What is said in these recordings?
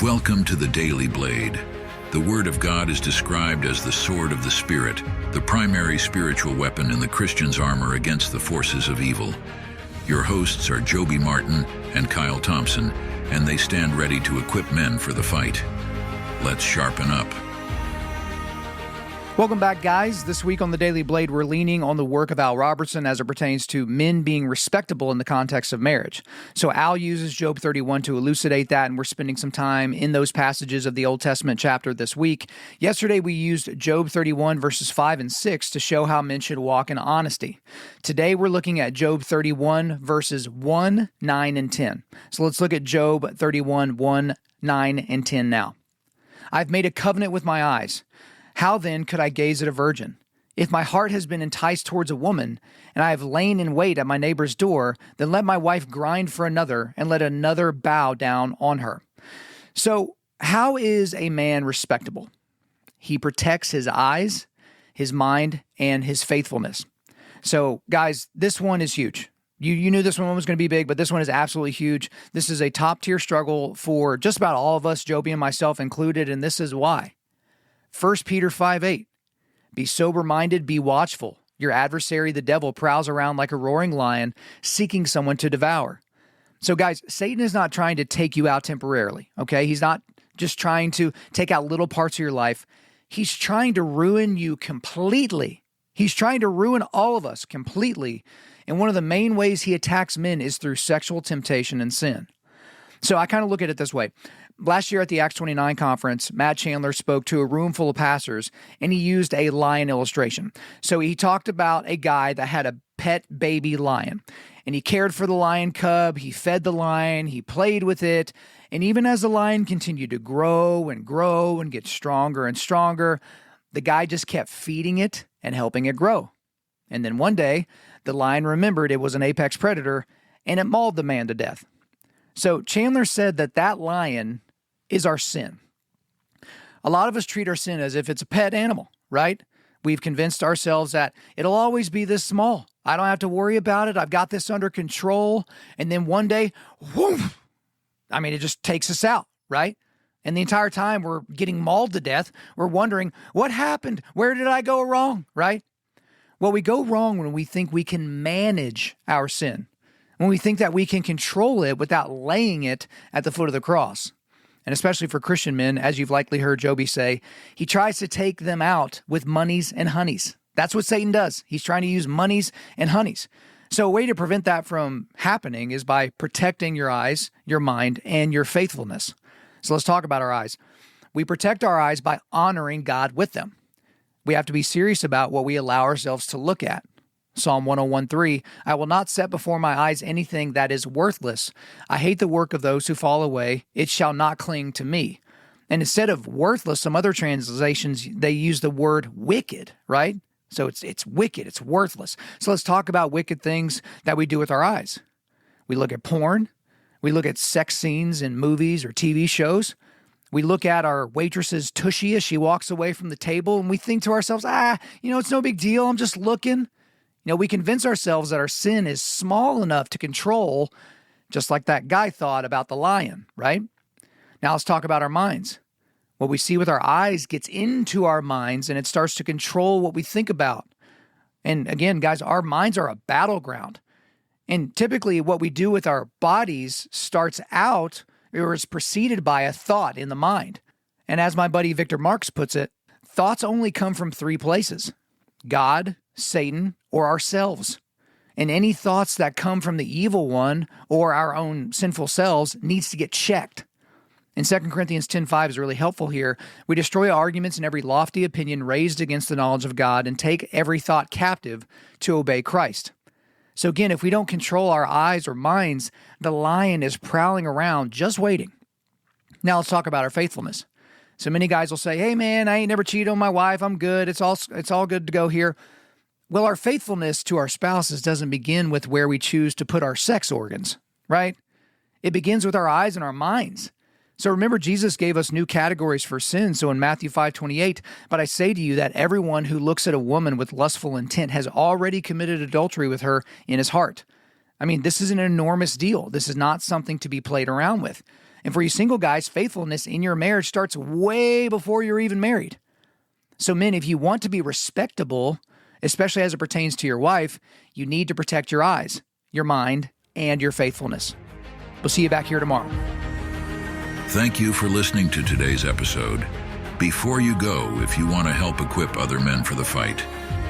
Welcome to the Daily Blade. The Word of God is described as the sword of the Spirit, the primary spiritual weapon in the Christian's armor against the forces of evil. Your hosts are Joby Martin and Kyle Thompson, and they stand ready to equip men for the fight. Let's sharpen up. Welcome back, guys. This week on the Daily Blade, we're leaning on the work of Al Robertson as it pertains to men being respectable in the context of marriage. So Al uses Job 31 to elucidate that, and we're spending some time in those passages of the Old Testament chapter this week. Yesterday, we used Job 31 verses 5 and 6 to show how men should walk in honesty. Today, we're looking at Job 31 verses 1, 9, and 10. So let's look at Job 31, 1, 9, and 10 now. I've made a covenant with my eyes. How then could I gaze at a virgin? If my heart has been enticed towards a woman, and I have lain in wait at my neighbor's door, then let my wife grind for another, and let another bow down on her. So, how is a man respectable? He protects his eyes, his mind, and his faithfulness. So, guys, this one is huge. You knew this one was going to be big, but this one is absolutely huge. This is a top-tier struggle for just about all of us, Joby and myself included, and this is why. 1 Peter 5:8, be sober-minded, be watchful. Your adversary, the devil, prowls around like a roaring lion, seeking someone to devour. So guys, Satan is not trying to take you out temporarily, okay? He's not just trying to take out little parts of your life. He's trying to ruin you completely. He's trying to ruin all of us completely. And one of the main ways he attacks men is through sexual temptation and sin. So I kind of look at it this way. Last year at the Acts 29 conference, Matt Chandler spoke to a room full of pastors, and he used a lion illustration. So he talked about a guy that had a pet baby lion, and he cared for the lion cub, he fed the lion, he played with it, and even as the lion continued to grow and get stronger and stronger, the guy just kept feeding it and helping it grow. And then one day, the lion remembered it was an apex predator, and it mauled the man to death. So Chandler said that lion is our sin. A lot of us treat our sin as if it's a pet animal, right? We've convinced ourselves that it'll always be this small. I don't have to worry about it. I've got this under control. And then one day, whoof, it just takes us out, right? And the entire time we're getting mauled to death, we're wondering, what happened? Where did I go wrong, right? Well, we go wrong when we think we can manage our sin, when we think that we can control it without laying it at the foot of the cross. And especially for Christian men, as you've likely heard Joby say, he tries to take them out with monies and honeys. That's what Satan does. He's trying to use monies and honeys. So a way to prevent that from happening is by protecting your eyes, your mind, and your faithfulness. So let's talk about our eyes. We protect our eyes by honoring God with them. We have to be serious about what we allow ourselves to look at. Psalm 101:3, I will not set before my eyes anything that is worthless. I hate the work of those who fall away. It shall not cling to me. And instead of worthless, some other translations, they use the word wicked, right? So it's wicked, it's worthless. So let's talk about wicked things that we do with our eyes. We look at porn. We look at sex scenes in movies or TV shows. We look at our waitress's tushy as she walks away from the table, and we think to ourselves, it's no big deal. I'm just looking. We convince ourselves that our sin is small enough to control, just like that guy thought about the lion, right? Now let's talk about our minds. What we see with our eyes gets into our minds, and it starts to control what we think about. And again, guys, our minds are a battleground. And typically what we do with our bodies starts out or is preceded by a thought in the mind. And as my buddy Victor Marx puts it, thoughts only come from three places: God, Satan, or ourselves. And any thoughts that come from the evil one or our own sinful selves needs to get checked. And 2 Corinthians 10:5 is really helpful here. We destroy arguments and every lofty opinion raised against the knowledge of God and take every thought captive to obey Christ. So again, if we don't control our eyes or minds, the lion is prowling around just waiting. Now let's talk about our faithfulness. So many guys will say, hey man, I ain't never cheated on my wife. I'm good. It's all good to go here. Well, our faithfulness to our spouses doesn't begin with where we choose to put our sex organs, right? It begins with our eyes and our minds. So remember, Jesus gave us new categories for sin. So in Matthew 5:28, but I say to you that everyone who looks at a woman with lustful intent has already committed adultery with her in his heart. I mean, this is an enormous deal. This is not something to be played around with. And for you single guys, faithfulness in your marriage starts way before you're even married. So men, if you want to be respectable, especially as it pertains to your wife, you need to protect your eyes, your mind, and your faithfulness. We'll see you back here tomorrow. Thank you for listening to today's episode. Before you go, if you want to help equip other men for the fight,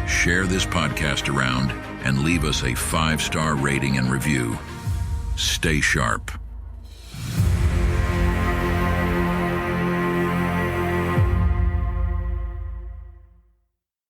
share this podcast around and leave us a 5-star rating and review. Stay sharp.